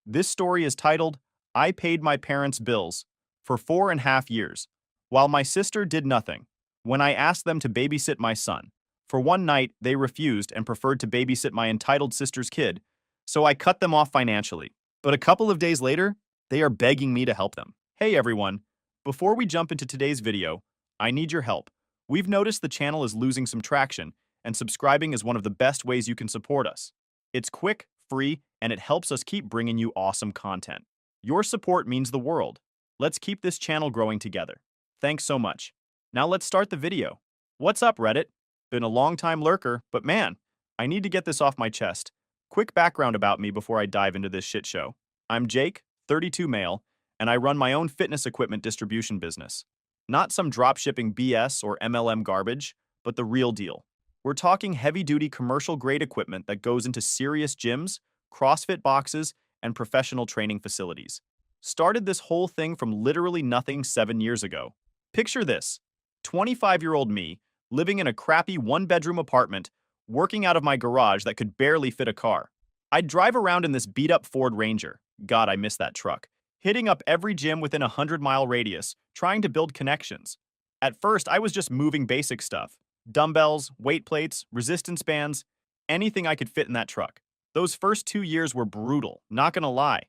This story is titled, I Paid My Parents' Bills for 4.5 years, while my sister did nothing. When I asked them to babysit my son. For one night, they refused and preferred to babysit my entitled sister's kid, so I cut them off financially. But a couple of days later, they are begging me to help them. Hey everyone, before we jump into today's video, I need your help. We've noticed the channel is losing some traction, and subscribing is one of the best ways you can support us. It's quick, free, and it helps us keep bringing you awesome content. Your support means the world. Let's keep this channel growing together. Thanks so much. Now let's start the video. What's up, Reddit? Been a long time lurker, but man, I need to get this off my chest. Quick background about me before I dive into this shit show. I'm Jake, 32 male, and I run my own fitness equipment distribution business. Not some dropshipping BS or MLM garbage, but the real deal. We're talking heavy-duty commercial-grade equipment that goes into serious gyms, CrossFit boxes, and professional training facilities. Started this whole thing from literally nothing 7 years ago. Picture this, 25-year-old me, living in a crappy one-bedroom apartment, working out of my garage that could barely fit a car. I'd drive around in this beat-up Ford Ranger, God, I miss that truck, hitting up every gym within a 100-mile radius, trying to build connections. At first, I was just moving basic stuff. Dumbbells, weight plates, resistance bands, anything I could fit in that truck. Those first 2 years were brutal, not gonna lie.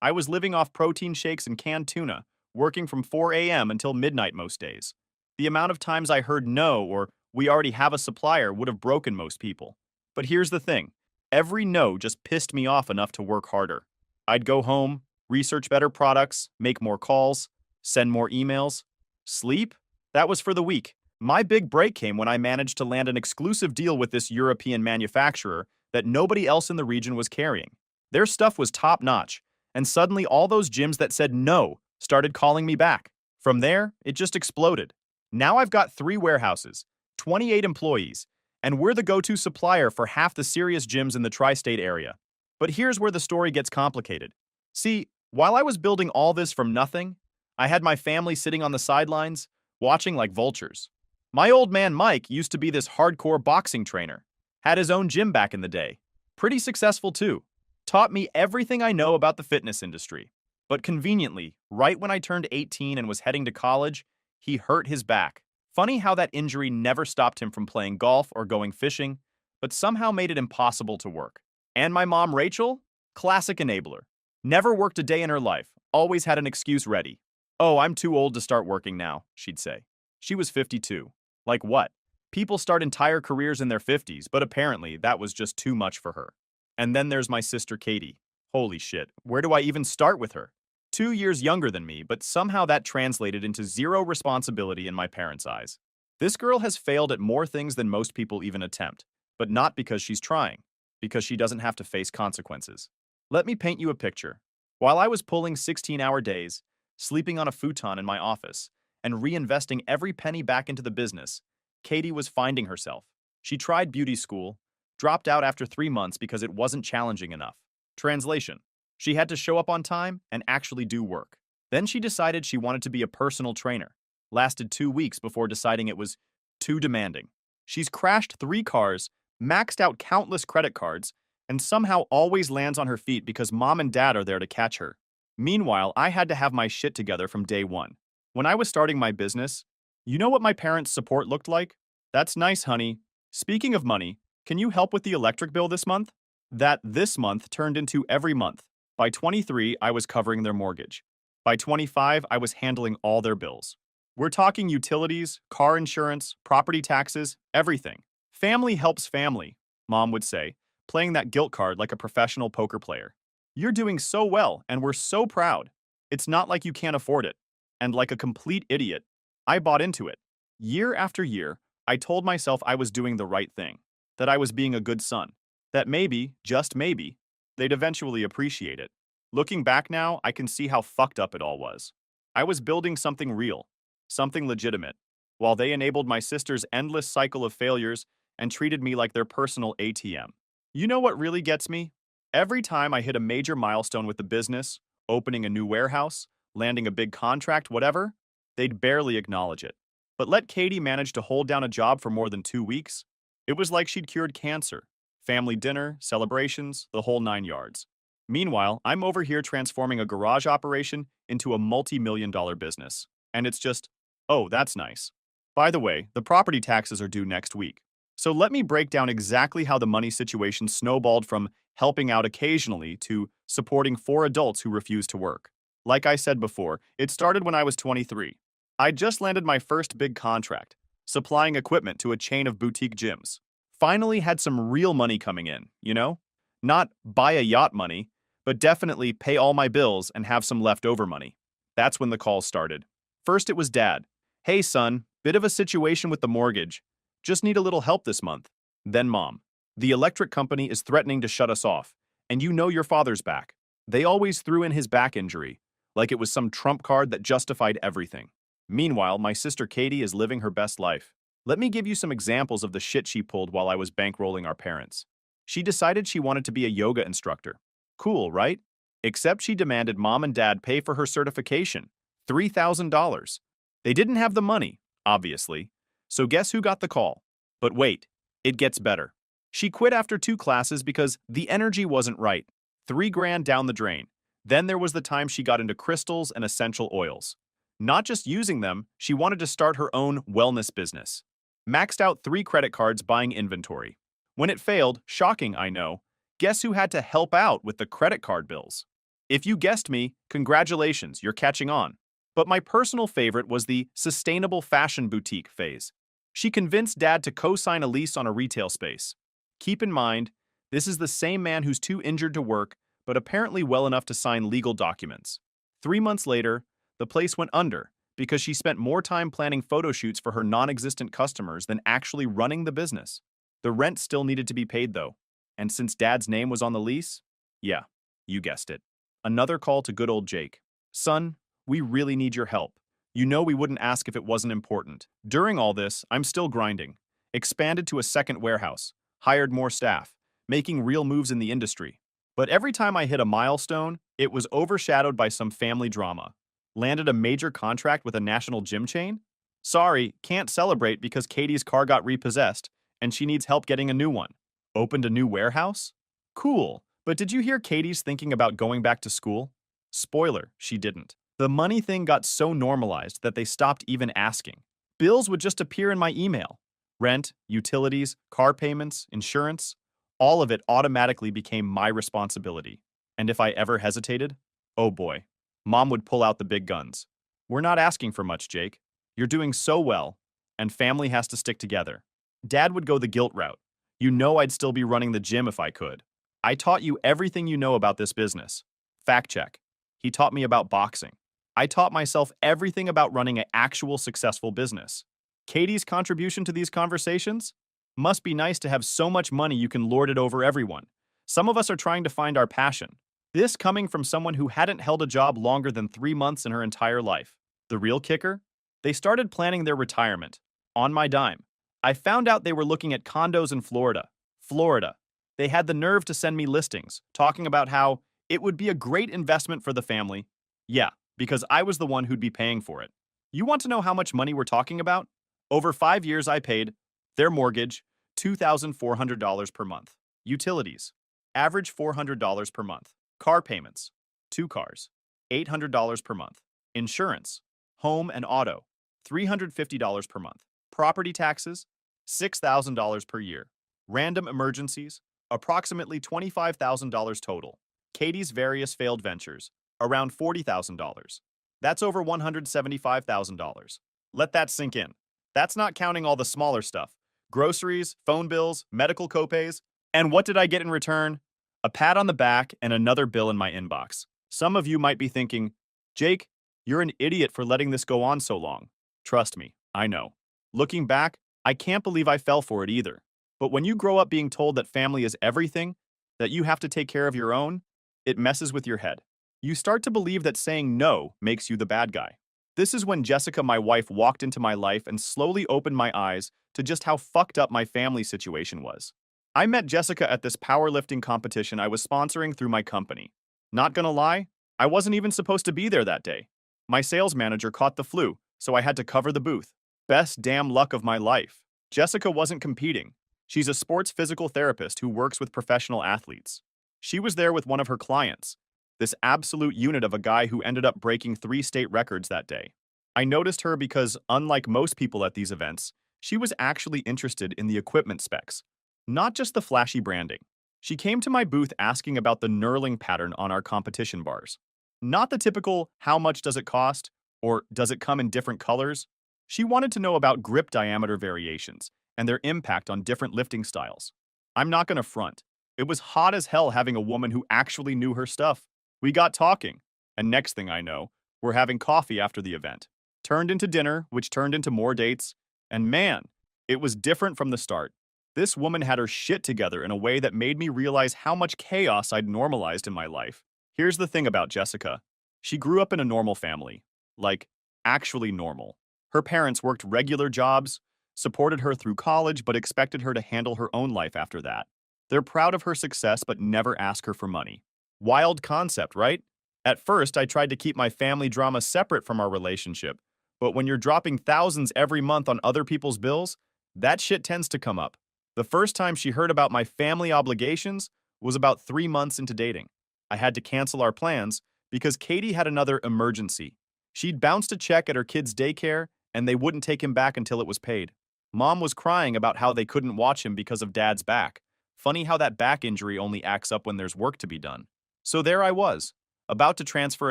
I was living off protein shakes and canned tuna, working from 4 a.m. until midnight most days. The amount of times I heard no or we already have a supplier would have broken most people. But here's the thing, every no just pissed me off enough to work harder. I'd go home, research better products, make more calls, send more emails. Sleep? That was for the week. My big break came when I managed to land an exclusive deal with this European manufacturer that nobody else in the region was carrying. Their stuff was top-notch, and suddenly all those gyms that said no started calling me back. From there, it just exploded. Now I've got 3 warehouses, 28 employees, and we're the go-to supplier for half the serious gyms in the tri-state area. But here's where the story gets complicated. See, while I was building all this from nothing, I had my family sitting on the sidelines, watching like vultures. My old man Mike used to be this hardcore boxing trainer. Had his own gym back in the day. Pretty successful too. Taught me everything I know about the fitness industry. But conveniently, right when I turned 18 and was heading to college, he hurt his back. Funny how that injury never stopped him from playing golf or going fishing, but somehow made it impossible to work. And my mom Rachel? Classic enabler. Never worked a day in her life, always had an excuse ready. Oh, I'm too old to start working now, she'd say. She was 52. Like what? People start entire careers in their 50s, but apparently that was just too much for her. And then there's my sister Katie. Holy shit, where do I even start with her? 2 years younger than me, but somehow that translated into zero responsibility in my parents' eyes. This girl has failed at more things than most people even attempt, but not because she's trying, because she doesn't have to face consequences. Let me paint you a picture. While I was pulling 16-hour days, sleeping on a futon in my office, and reinvesting every penny back into the business, Katie was finding herself. She tried beauty school, dropped out after 3 months because it wasn't challenging enough. Translation: she had to show up on time and actually do work. Then she decided she wanted to be a personal trainer. Lasted 2 weeks before deciding it was too demanding. She's crashed 3 cars, maxed out countless credit cards, and somehow always lands on her feet because mom and dad are there to catch her. Meanwhile, I had to have my shit together from day one. When I was starting my business, you know what my parents' support looked like? That's nice, honey. Speaking of money, can you help with the electric bill this month? That this month turned into every month. By 23, I was covering their mortgage. By 25, I was handling all their bills. We're talking utilities, car insurance, property taxes, everything. Family helps family, mom would say, playing that guilt card like a professional poker player. You're doing so well, and we're so proud. It's not like you can't afford it. And like a complete idiot, I bought into it. Year after year, I told myself I was doing the right thing, that I was being a good son, that maybe, just maybe, they'd eventually appreciate it. Looking back now, I can see how fucked up it all was. I was building something real, something legitimate, while they enabled my sister's endless cycle of failures and treated me like their personal ATM. You know what really gets me? Every time I hit a major milestone with the business, opening a new warehouse, landing a big contract, whatever, they'd barely acknowledge it. But let Katie manage to hold down a job for more than 2 weeks. It was like she'd cured cancer. Family dinner, celebrations, the whole 9 yards. Meanwhile, I'm over here transforming a garage operation into a multi-million-dollar business. And it's just, oh, that's nice. By the way, the property taxes are due next week. So let me break down exactly how the money situation snowballed from helping out occasionally to supporting four adults who refuse to work. Like I said before, it started when I was 23. I just landed my first big contract, supplying equipment to a chain of boutique gyms. Finally had some real money coming in, you know? Not buy a yacht money, but definitely pay all my bills and have some leftover money. That's when the calls started. First it was Dad. Hey son, bit of a situation with the mortgage. Just need a little help this month. Then Mom. The electric company is threatening to shut us off, and you know your father's back. They always threw in his back injury, like it was some trump card that justified everything. Meanwhile, my sister Katie is living her best life. Let me give you some examples of the shit she pulled while I was bankrolling our parents. She decided she wanted to be a yoga instructor. Cool, right? Except she demanded Mom and Dad pay for her certification, $3,000. They didn't have the money, obviously. So guess who got the call? But wait, it gets better. She quit after 2 classes because the energy wasn't right. 3 grand down the drain. Then there was the time she got into crystals and essential oils. Not just using them, she wanted to start her own wellness business. Maxed out 3 credit cards buying inventory. When it failed, shocking I know, guess who had to help out with the credit card bills? If you guessed me, congratulations, you're catching on. But my personal favorite was the sustainable fashion boutique phase. She convinced Dad to co-sign a lease on a retail space. Keep in mind, this is the same man who's too injured to work, but apparently well enough to sign legal documents. 3 months later, the place went under because she spent more time planning photo shoots for her non-existent customers than actually running the business. The rent still needed to be paid though, and since Dad's name was on the lease, yeah, you guessed it. Another call to good old Jake. Son, we really need your help. You know we wouldn't ask if it wasn't important. During all this, I'm still grinding. Expanded to a second warehouse, hired more staff, making real moves in the industry. But every time I hit a milestone, it was overshadowed by some family drama. Landed a major contract with a national gym chain? Sorry, can't celebrate because Katie's car got repossessed, and she needs help getting a new one. Opened a new warehouse? Cool, but did you hear Katie's thinking about going back to school? Spoiler, she didn't. The money thing got so normalized that they stopped even asking. Bills would just appear in my email. Rent, utilities, car payments, insurance, all of it automatically became my responsibility. And if I ever hesitated, oh boy, Mom would pull out the big guns. We're not asking for much, Jake. You're doing so well, and family has to stick together. Dad would go the guilt route. You know I'd still be running the gym if I could. I taught you everything you know about this business. Fact check. He taught me about boxing. I taught myself everything about running an actual successful business. Katie's contribution to these conversations? Must be nice to have so much money you can lord it over everyone. Some of us are trying to find our passion. This coming from someone who hadn't held a job longer than 3 months in her entire life. The real kicker? They started planning their retirement. On my dime. I found out they were looking at condos in Florida. Florida. They had the nerve to send me listings, talking about how it would be a great investment for the family. Yeah, because I was the one who'd be paying for it. You want to know how much money we're talking about? Over 5 years I paid their mortgage, $2,400 per month. Utilities, average $400 per month. Car payments, 2 cars, $800 per month. Insurance, home and auto, $350 per month. Property taxes, $6,000 per year. Random emergencies, approximately $25,000 total. Katie's various failed ventures, around $40,000. That's over $175,000. Let that sink in. That's not counting all the smaller stuff. Groceries, phone bills, medical copays. And what did I get in return? A pat on the back and another bill in my inbox. Some of you might be thinking, Jake, you're an idiot for letting this go on so long. Trust me, I know. Looking back, I can't believe I fell for it either. But when you grow up being told that family is everything, that you have to take care of your own, it messes with your head. You start to believe that saying no makes you the bad guy. This is when Jessica, my wife, walked into my life and slowly opened my eyes to just how fucked up my family situation was. I met Jessica at this powerlifting competition I was sponsoring through my company. Not gonna lie, I wasn't even supposed to be there that day. My sales manager caught the flu, so I had to cover the booth. Best damn luck of my life. Jessica wasn't competing. She's a sports physical therapist who works with professional athletes. She was there with one of her clients, this absolute unit of a guy who ended up breaking 3 state records that day. I noticed her because, unlike most people at these events, she was actually interested in the equipment specs, not just the flashy branding. She came to my booth asking about the knurling pattern on our competition bars. Not the typical, how much does it cost, or does it come in different colors? She wanted to know about grip diameter variations and their impact on different lifting styles. I'm not going to front. It was hot as hell having a woman who actually knew her stuff. We got talking, and next thing I know, we're having coffee after the event. Turned into dinner, which turned into more dates, and man, it was different from the start. This woman had her shit together in a way that made me realize how much chaos I'd normalized in my life. Here's the thing about Jessica. She grew up in a normal family. Like, actually normal. Her parents worked regular jobs, supported her through college, but expected her to handle her own life after that. They're proud of her success, but never ask her for money. Wild concept, right? At first, I tried to keep my family drama separate from our relationship, but when you're dropping thousands every month on other people's bills, that shit tends to come up. The first time she heard about my family obligations was about 3 months into dating. I had to cancel our plans because Katie had another emergency. She'd bounced a check at her kid's daycare, and they wouldn't take him back until it was paid. Mom was crying about how they couldn't watch him because of Dad's back. Funny how that back injury only acts up when there's work to be done. So there I was, about to transfer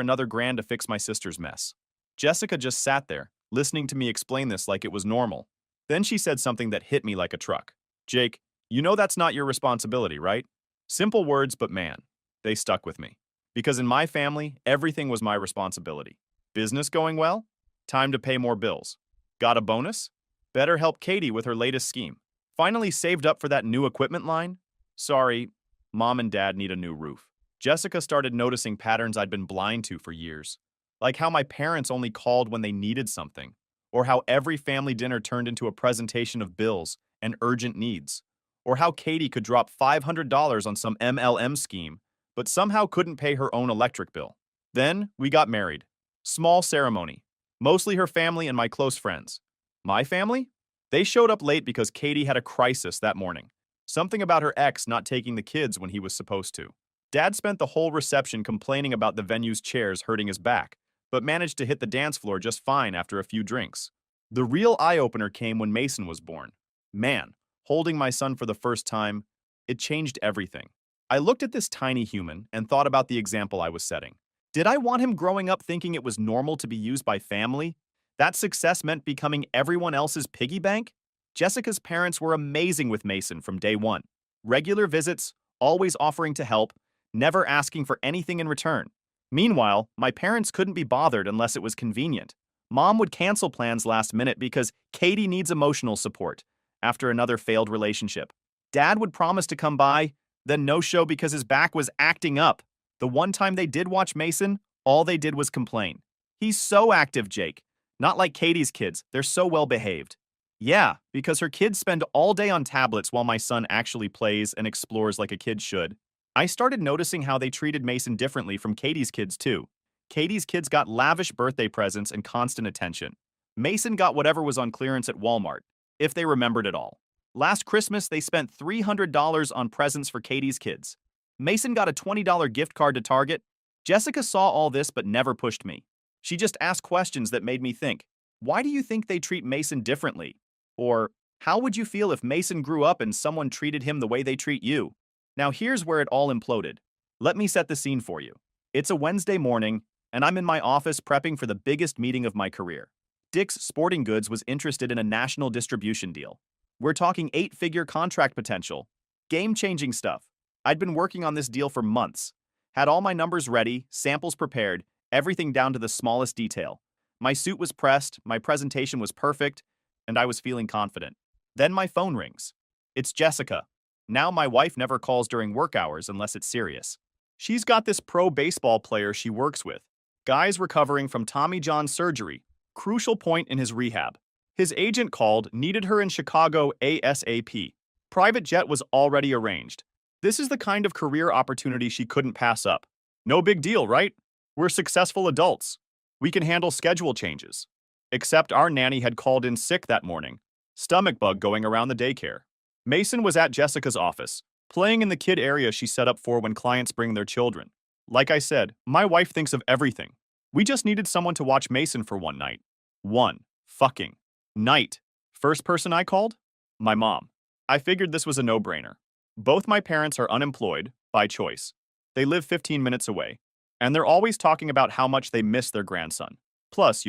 another grand to fix my sister's mess. Jessica just sat there, listening to me explain this like it was normal. Then she said something that hit me like a truck. Jake, you know that's not your responsibility, right? Simple words, but man, they stuck with me. Because in my family, everything was my responsibility. Business going well? Time to pay more bills. Got a bonus? Better help Katie with her latest scheme. Finally saved up for that new equipment line? Sorry, Mom and Dad need a new roof. Jessica started noticing patterns I'd been blind to for years. Like how my parents only called when they needed something, or how every family dinner turned into a presentation of bills and urgent needs, or how Katie could drop $500 on some MLM scheme, but somehow couldn't pay her own electric bill. Then we got married. Small ceremony. Mostly her family and my close friends. My family? They showed up late because Katie had a crisis that morning. Something about her ex not taking the kids when he was supposed to. Dad spent the whole reception complaining about the venue's chairs hurting his back, but managed to hit the dance floor just fine after a few drinks. The real eye-opener came when Mason was born. Man, holding my son for the first time, it changed everything. I looked at this tiny human and thought about the example I was setting. Did I want him growing up thinking it was normal to be used by family? That success meant becoming everyone else's piggy bank? Jessica's parents were amazing with Mason from day one. Regular visits, always offering to help, never asking for anything in return. Meanwhile, my parents couldn't be bothered unless it was convenient. Mom would cancel plans last minute because Katie needs emotional support after another failed relationship. Dad would promise to come by, then no-show because his back was acting up. The one time they did watch Mason, all they did was complain. He's so active, Jake. Not like Katie's kids, they're so well behaved. Yeah, because her kids spend all day on tablets while my son actually plays and explores like a kid should. I started noticing how they treated Mason differently from Katie's kids too. Katie's kids got lavish birthday presents and constant attention. Mason got whatever was on clearance at Walmart, if they remembered it all. Last Christmas, they spent $300 on presents for Katie's kids. Mason got a $20 gift card to Target. Jessica saw all this but never pushed me. She just asked questions that made me think, why do you think they treat Mason differently? Or, how would you feel if Mason grew up and someone treated him the way they treat you? Now here's where it all imploded. Let me set the scene for you. It's a Wednesday morning, and I'm in my office prepping for the biggest meeting of my career. Dick's Sporting Goods was interested in a national distribution deal. We're talking 8-figure contract potential. Game-changing stuff. I'd been working on this deal for months. Had all my numbers ready, samples prepared, everything down to the smallest detail. My suit was pressed, my presentation was perfect, and I was feeling confident. Then my phone rings. It's Jessica. Now my wife never calls during work hours unless it's serious. She's got this pro baseball player she works with. Guy's recovering from Tommy John surgery, crucial point in his rehab. His agent called, needed her in Chicago ASAP. Private jet was already arranged. This is the kind of career opportunity she couldn't pass up. No big deal, right? We're successful adults. We can handle schedule changes. Except our nanny had called in sick that morning. Stomach bug going around the daycare. Mason was at Jessica's office, playing in the kid area she set up for when clients bring their children. Like I said, my wife thinks of everything. We just needed someone to watch Mason for one night. One fucking night. First person I called? My mom. I figured this was a no-brainer. Both my parents are unemployed, by choice. They live 15 minutes away, and they're always talking about how much they miss their grandson. Plus,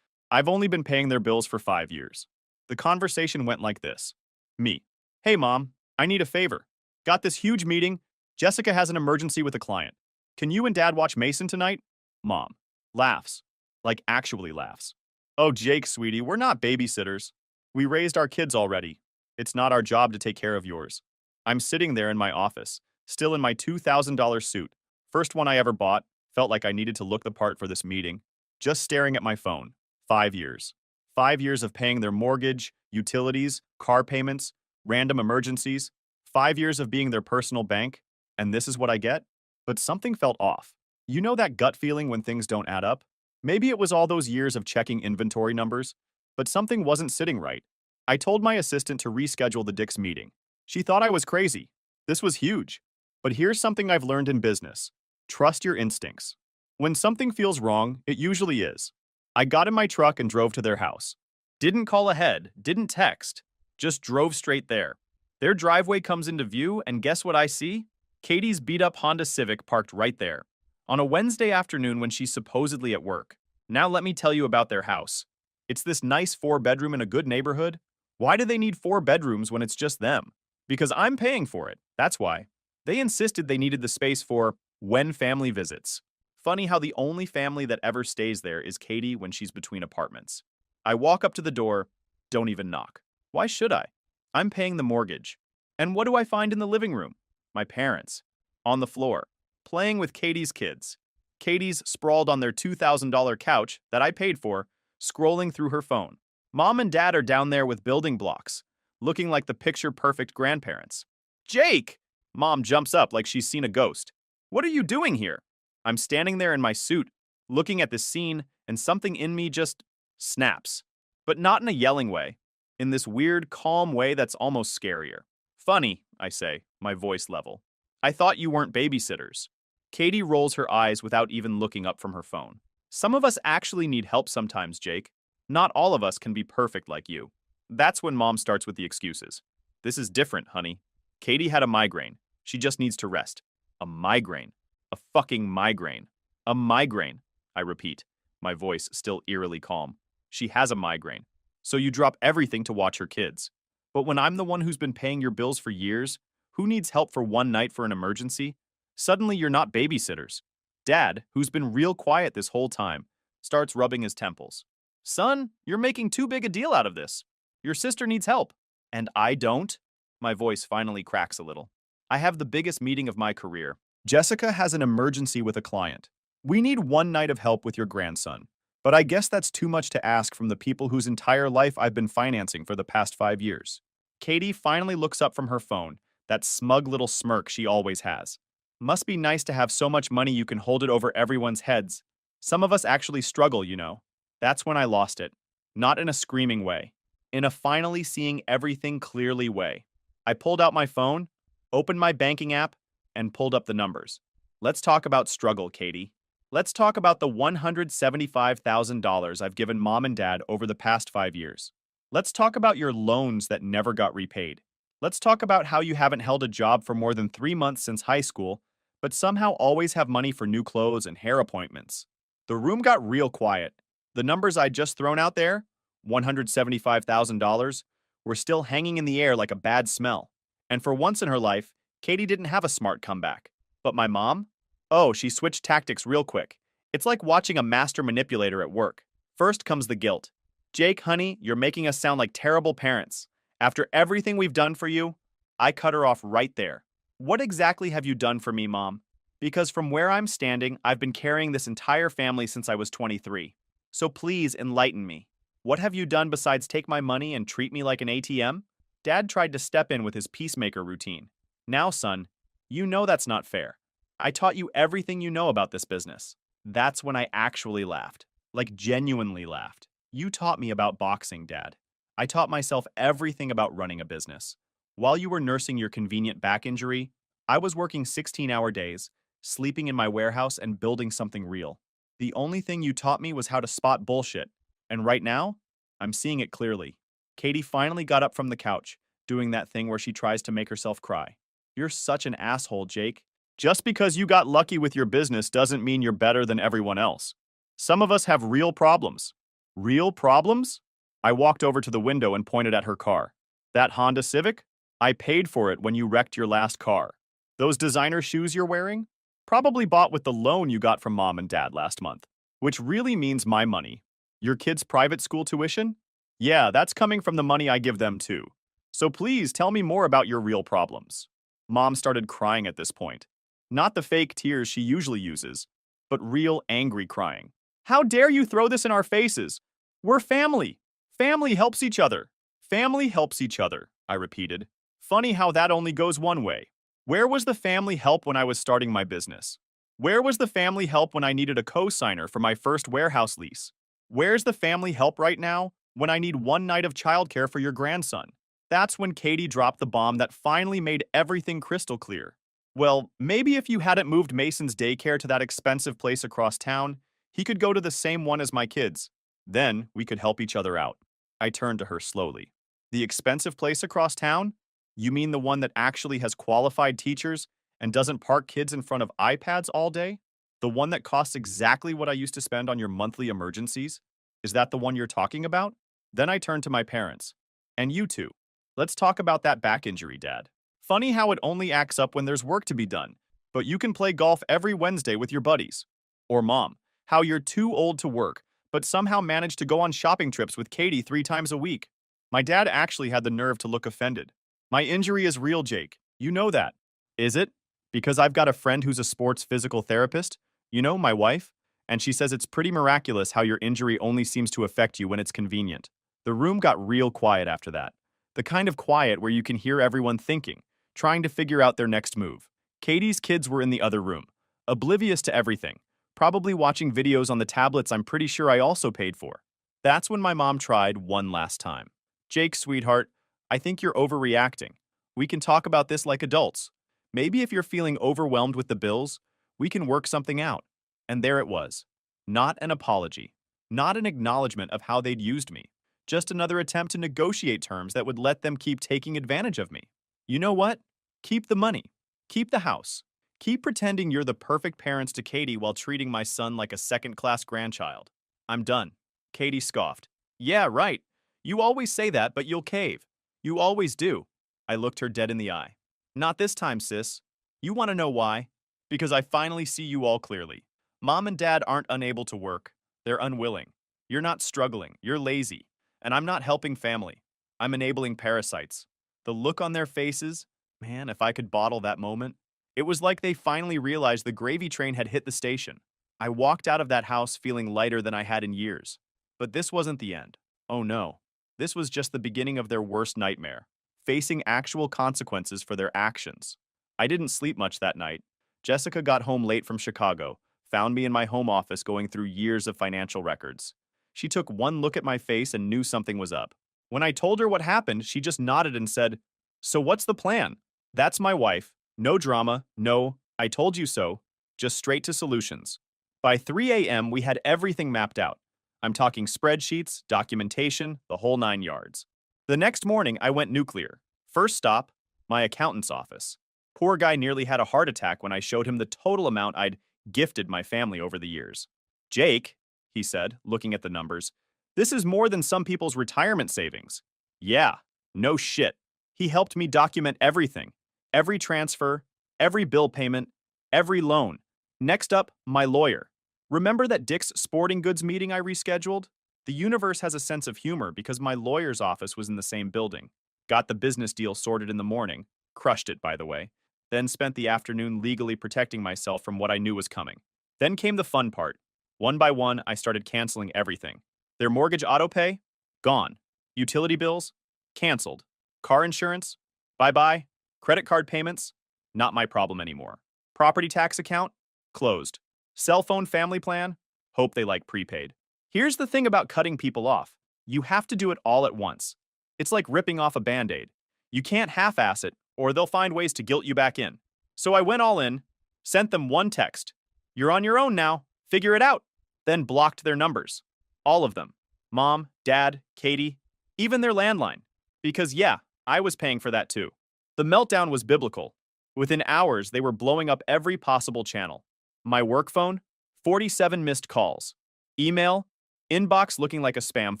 I've only been paying their bills for 5 years. The conversation went like this. Me. Hey, Mom, I need a favor. Got this huge meeting. Jessica has an emergency with a client. Can you and Dad watch Mason tonight? Mom. Laughs. Like actually laughs. Oh, Jake, sweetie, we're not babysitters. We raised our kids already. It's not our job to take care of yours. I'm sitting there in my office, still in my $2,000 suit. First one I ever bought, felt like I needed to look the part for this meeting. Just staring at my phone. 5 years. 5 years of paying their mortgage, utilities, car payments, random emergencies. 5 years of being their personal bank. And this is what I get? But something felt off. You know that gut feeling when things don't add up? Maybe it was all those years of checking inventory numbers, but something wasn't sitting right. I told my assistant to reschedule the Dick's meeting. She thought I was crazy. This was huge. But here's something I've learned in business. Trust your instincts. When something feels wrong, it usually is. I got in my truck and drove to their house. Didn't call ahead, didn't text, just drove straight there. Their driveway comes into view, and guess what I see? Katie's beat-up Honda Civic parked right there. On a Wednesday afternoon when she's supposedly at work. Now let me tell you about their house. It's this nice 4-bedroom in a good neighborhood. Why do they need 4 bedrooms when it's just them? Because I'm paying for it, that's why. They insisted they needed the space for when family visits. Funny how the only family that ever stays there is Katie when she's between apartments. I walk up to the door, don't even knock. Why should I? I'm paying the mortgage. And what do I find in the living room? My parents. On the floor. Playing with Katie's kids. Katie's sprawled on their $2,000 couch that I paid for, scrolling through her phone. Mom and Dad are down there with building blocks, looking like the picture-perfect grandparents. Jake! Mom jumps up like she's seen a ghost. What are you doing here? I'm standing there in my suit, looking at this scene, and something in me just snaps. But not in a yelling way. In this weird, calm way that's almost scarier. Funny, I say, my voice level. I thought you weren't babysitters. Katie rolls her eyes without even looking up from her phone. Some of us actually need help sometimes, Jake. Not all of us can be perfect like you. That's when Mom starts with the excuses. This is different, honey. Katie had a migraine. She just needs to rest. A migraine. A fucking migraine. A migraine, I repeat, my voice still eerily calm. She has a migraine. So you drop everything to watch her kids. But when I'm the one who's been paying your bills for years, who needs help for one night for an emergency? Suddenly you're not babysitters. Dad, who's been real quiet this whole time, starts rubbing his temples. Son, you're making too big a deal out of this. Your sister needs help. And I don't? My voice finally cracks a little. I have the biggest meeting of my career. Jessica has an emergency with a client. We need one night of help with your grandson. But I guess that's too much to ask from the people whose entire life I've been financing for the past 5 years. Katie finally looks up from her phone, that smug little smirk she always has. Must be nice to have so much money you can hold it over everyone's heads. Some of us actually struggle, you know. That's when I lost it. Not in a screaming way. In a finally seeing everything clearly way. I pulled out my phone, opened my banking app, and pulled up the numbers. Let's talk about struggle, Katie. Let's talk about the $175,000 I've given Mom and Dad over the past 5 years. Let's talk about your loans that never got repaid. Let's talk about how you haven't held a job for more than 3 months since high school, but somehow always have money for new clothes and hair appointments. The room got real quiet. The numbers I'd just thrown out there, $175,000, were still hanging in the air like a bad smell. And for once in her life, Katie didn't have a smart comeback. But my mom? Oh, she switched tactics real quick. It's like watching a master manipulator at work. First comes the guilt. Jake, honey, you're making us sound like terrible parents. After everything we've done for you, I cut her off right there. What exactly have you done for me, Mom? Because from where I'm standing, I've been carrying this entire family since I was 23. So please enlighten me. What have you done besides take my money and treat me like an ATM? Dad tried to step in with his peacemaker routine. Now, son, you know that's not fair. I taught you everything you know about this business. That's when I actually laughed. Like genuinely laughed. You taught me about boxing, Dad. I taught myself everything about running a business. While you were nursing your convenient back injury, I was working 16-hour days, sleeping in my warehouse and building something real. The only thing you taught me was how to spot bullshit. And right now, I'm seeing it clearly. Katie finally got up from the couch, doing that thing where she tries to make herself cry. You're such an asshole, Jake. Just because you got lucky with your business doesn't mean you're better than everyone else. Some of us have real problems. Real problems? I walked over to the window and pointed at her car. That Honda Civic? I paid for it when you wrecked your last car. Those designer shoes you're wearing? Probably bought with the loan you got from mom and dad last month, which really means my money. Your kid's private school tuition? Yeah, that's coming from the money I give them too. So please tell me more about your real problems. Mom started crying at this point. Not the fake tears she usually uses, but real angry crying. How dare you throw this in our faces? We're family. Family helps each other. Family helps each other, I repeated. Funny how that only goes one way. Where was the family help when I was starting my business? Where was the family help when I needed a co-signer for my first warehouse lease? Where's the family help right now when I need one night of childcare for your grandson? That's when Katie dropped the bomb that finally made everything crystal clear. Well, maybe if you hadn't moved Mason's daycare to that expensive place across town, he could go to the same one as my kids. Then we could help each other out. I turned to her slowly. The expensive place across town? You mean the one that actually has qualified teachers and doesn't park kids in front of iPads all day? The one that costs exactly what I used to spend on your monthly emergencies? Is that the one you're talking about? Then I turned to my parents. And you two. Let's talk about that back injury, Dad. Funny how it only acts up when there's work to be done, but you can play golf every Wednesday with your buddies. Or Mom, how you're too old to work, but somehow manage to go on shopping trips with Katie 3 times a week. My dad actually had the nerve to look offended. My injury is real, Jake. You know that. Is it? Because I've got a friend who's a sports physical therapist, you know, my wife, and she says it's pretty miraculous how your injury only seems to affect you when it's convenient. The room got real quiet after that. The kind of quiet where you can hear everyone thinking, trying to figure out their next move. Katie's kids were in the other room, oblivious to everything, probably watching videos on the tablets I'm pretty sure I also paid for. That's when my mom tried one last time. Jake, sweetheart, I think you're overreacting. We can talk about this like adults. Maybe if you're feeling overwhelmed with the bills, we can work something out. And there it was. Not an apology. Not an acknowledgement of how they'd used me. Just another attempt to negotiate terms that would let them keep taking advantage of me. You know what? Keep the money. Keep the house. Keep pretending you're the perfect parents to Katie while treating my son like a second-class grandchild. I'm done. Katie scoffed. Yeah, right. You always say that, but you'll cave. You always do. I looked her dead in the eye. Not this time, sis. You want to know why? Because I finally see you all clearly. Mom and Dad aren't unable to work. They're unwilling. You're not struggling. You're lazy. And I'm not helping family. I'm enabling parasites. The look on their faces, man, if I could bottle that moment. It was like they finally realized the gravy train had hit the station. I walked out of that house feeling lighter than I had in years. But this wasn't the end. Oh no. This was just the beginning of their worst nightmare, facing actual consequences for their actions. I didn't sleep much that night. Jessica got home late from Chicago, found me in my home office going through years of financial records. She took one look at my face and knew something was up. When I told her what happened, she just nodded and said, "So what's the plan?" That's my wife. No drama, no, I told you so, just straight to solutions. By 3 a.m., we had everything mapped out. I'm talking spreadsheets, documentation, the whole 9 yards. The next morning, I went nuclear. First stop, my accountant's office. Poor guy nearly had a heart attack when I showed him the total amount I'd gifted my family over the years. Jake, he said, looking at the numbers, this is more than some people's retirement savings. Yeah, no shit. He helped me document everything. Every transfer, every bill payment, every loan. Next up, my lawyer. Remember that Dick's sporting goods meeting I rescheduled? The universe has a sense of humor because my lawyer's office was in the same building. Got the business deal sorted in the morning. Crushed it, by the way. Then spent the afternoon legally protecting myself from what I knew was coming. Then came the fun part. One by one, I started canceling everything. Their mortgage auto pay? Gone. Utility bills? Canceled. Car insurance? Bye-bye. Credit card payments? Not my problem anymore. Property tax account? Closed. Cell phone family plan? Hope they like prepaid. Here's the thing about cutting people off. You have to do it all at once. It's like ripping off a Band-Aid. You can't half-ass it, or they'll find ways to guilt you back in. So I went all in, sent them one text. You're on your own now. Figure it out. Then blocked their numbers. All of them. Mom, Dad, Katie, even their landline. Because yeah, I was paying for that too. The meltdown was biblical. Within hours, they were blowing up every possible channel. My work phone, 47 missed calls. Email, inbox looking like a spam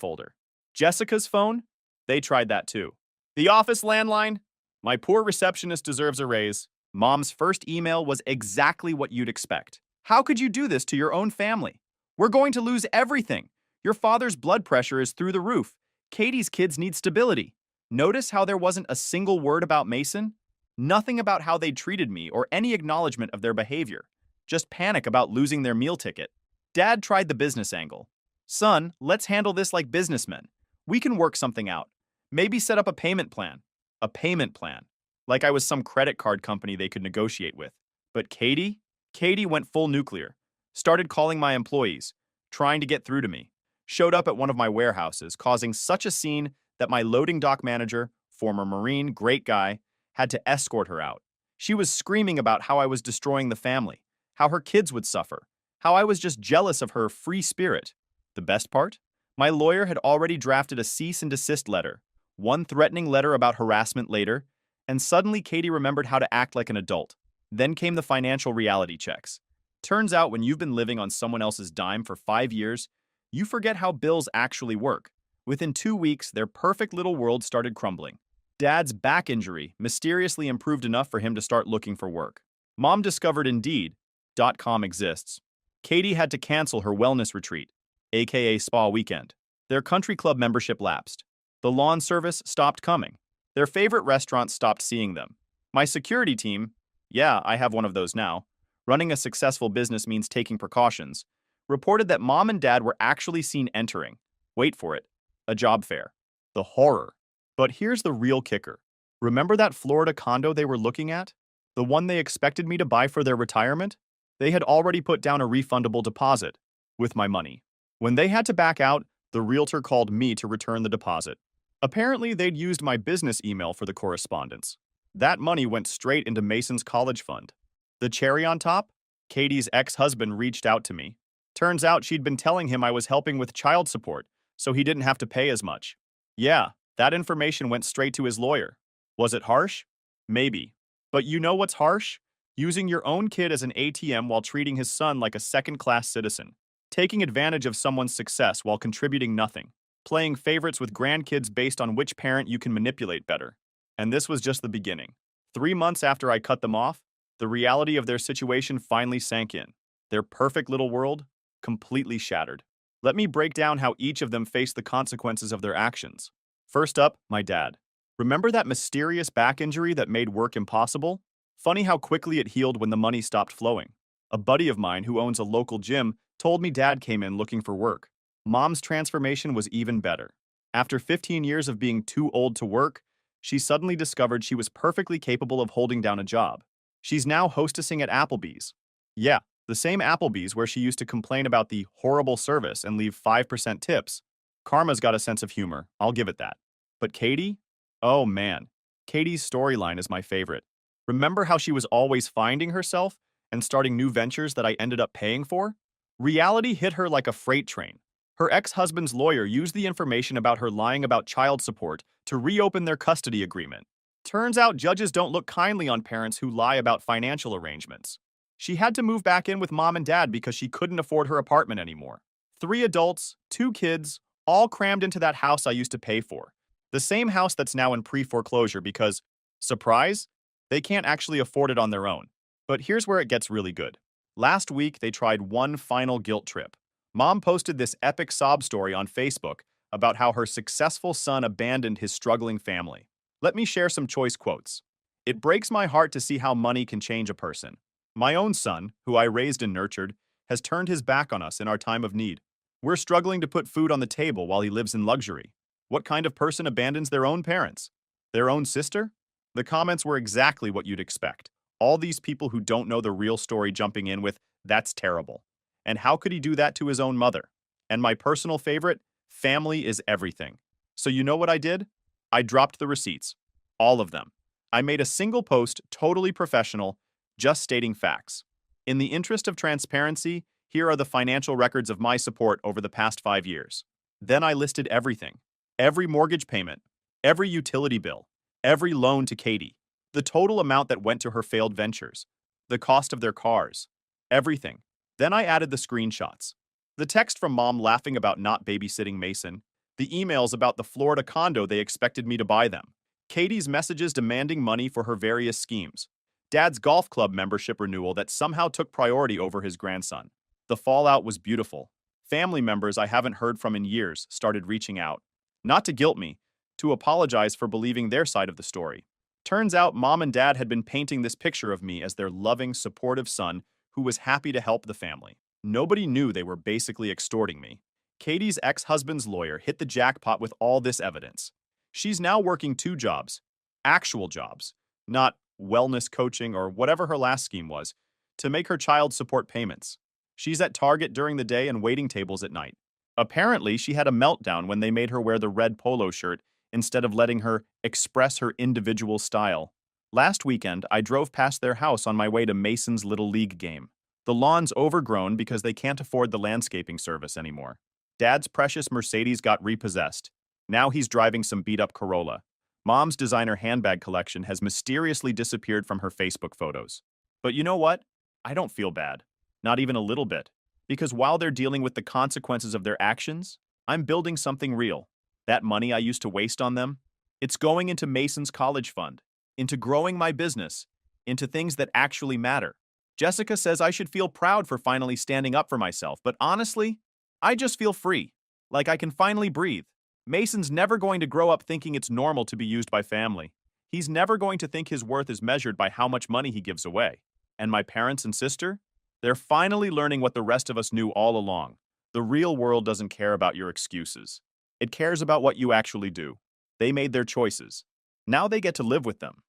folder. Jessica's phone, they tried that too. The office landline, my poor receptionist deserves a raise. Mom's first email was exactly what you'd expect. How could you do this to your own family? We're going to lose everything. Your father's blood pressure is through the roof. Katie's kids need stability. Notice how there wasn't a single word about Mason? Nothing about how they treated me or any acknowledgement of their behavior. Just panic about losing their meal ticket. Dad tried the business angle. Son, let's handle this like businessmen. We can work something out. Maybe set up a payment plan. A payment plan. Like I was some credit card company they could negotiate with. But Katie? Katie went full nuclear. Started calling my employees, trying to get through to me. Showed up at one of my warehouses, causing such a scene that my loading dock manager, former Marine, great guy, had to escort her out. She was screaming about how I was destroying the family, how her kids would suffer, how I was just jealous of her free spirit. The best part? My lawyer had already drafted a cease and desist letter, one threatening letter about harassment later, and suddenly Katie remembered how to act like an adult. Then came the financial reality checks. Turns out when you've been living on someone else's dime for 5 years, you forget how bills actually work. Within 2 weeks, their perfect little world started crumbling. Dad's back injury mysteriously improved enough for him to start looking for work. Mom discovered Indeed.com exists. Katie had to cancel her wellness retreat, aka spa weekend. Their country club membership lapsed. The lawn service stopped coming. Their favorite restaurants stopped seeing them. My security team, yeah, I have one of those now, running a successful business means taking precautions, reported that Mom and Dad were actually seen entering, wait for it, a job fair. The horror. But here's the real kicker. Remember that Florida condo they were looking at? The one they expected me to buy for their retirement? They had already put down a refundable deposit with my money. When they had to back out, the realtor called me to return the deposit. Apparently, they'd used my business email for the correspondence. That money went straight into Mason's college fund. The cherry on top? Katie's ex-husband reached out to me. Turns out she'd been telling him I was helping with child support, so he didn't have to pay as much. Yeah, that information went straight to his lawyer. Was it harsh? Maybe. But you know what's harsh? Using your own kid as an ATM while treating his son like a second-class citizen. Taking advantage of someone's success while contributing nothing. Playing favorites with grandkids based on which parent you can manipulate better. And this was just the beginning. 3 months after I cut them off, the reality of their situation finally sank in. Their perfect little world, completely shattered. Let me break down how each of them faced the consequences of their actions. First up, my dad. Remember that mysterious back injury that made work impossible? Funny how quickly it healed when the money stopped flowing. A buddy of mine who owns a local gym told me Dad came in looking for work. Mom's transformation was even better. After 15 years of being too old to work, she suddenly discovered she was perfectly capable of holding down a job. She's now hostessing at Applebee's. Yeah, the same Applebee's where she used to complain about the horrible service and leave 5% tips. Karma's got a sense of humor, I'll give it that. But Katie? Oh man, Katie's storyline is my favorite. Remember how she was always finding herself and starting new ventures that I ended up paying for? Reality hit her like a freight train. Her ex-husband's lawyer used the information about her lying about child support to reopen their custody agreement. Turns out judges don't look kindly on parents who lie about financial arrangements. She had to move back in with Mom and Dad because she couldn't afford her apartment anymore. 3 adults, 2 kids, all crammed into that house I used to pay for. The same house that's now in pre-foreclosure because, surprise, they can't actually afford it on their own. But here's where it gets really good. Last week, they tried one final guilt trip. Mom posted this epic sob story on Facebook about how her successful son abandoned his struggling family. Let me share some choice quotes. It breaks my heart to see how money can change a person. My own son, who I raised and nurtured, has turned his back on us in our time of need. We're struggling to put food on the table while he lives in luxury. What kind of person abandons their own parents? Their own sister? The comments were exactly what you'd expect. All these people who don't know the real story jumping in with, "That's terrible." And how could he do that to his own mother? And my personal favorite, family is everything. So you know what I did? I dropped the receipts. All of them. I made a single post, totally professional, just stating facts. In the interest of transparency, here are the financial records of my support over the past 5 years. Then I listed everything. Every mortgage payment, every utility bill, every loan to Katie, the total amount that went to her failed ventures, the cost of their cars, everything. Then I added the screenshots. The text from mom laughing about not babysitting Mason, the emails about the Florida condo they expected me to buy them, Katie's messages demanding money for her various schemes, Dad's golf club membership renewal that somehow took priority over his grandson. The fallout was beautiful. Family members I haven't heard from in years started reaching out, not to guilt me, to apologize for believing their side of the story. Turns out mom and dad had been painting this picture of me as their loving, supportive son who was happy to help the family. Nobody knew they were basically extorting me. Katie's ex-husband's lawyer hit the jackpot with all this evidence. She's now working 2 jobs, actual jobs, not wellness coaching or whatever her last scheme was, to make her child support payments. She's at Target during the day and waiting tables at night. Apparently, she had a meltdown when they made her wear the red polo shirt instead of letting her express her individual style. Last weekend, I drove past their house on my way to Mason's Little League game. The lawn's overgrown because they can't afford the landscaping service anymore. Dad's precious Mercedes got repossessed. Now he's driving some beat-up Corolla. Mom's designer handbag collection has mysteriously disappeared from her Facebook photos. But you know what? I don't feel bad. Not even a little bit. Because while they're dealing with the consequences of their actions, I'm building something real. That money I used to waste on them, it's going into Mason's college fund, into growing my business, into things that actually matter. Jessica says I should feel proud for finally standing up for myself, but honestly, I just feel free, like I can finally breathe. Mason's never going to grow up thinking it's normal to be used by family. He's never going to think his worth is measured by how much money he gives away. And my parents and sister? They're finally learning what the rest of us knew all along. The real world doesn't care about your excuses. It cares about what you actually do. They made their choices. Now they get to live with them.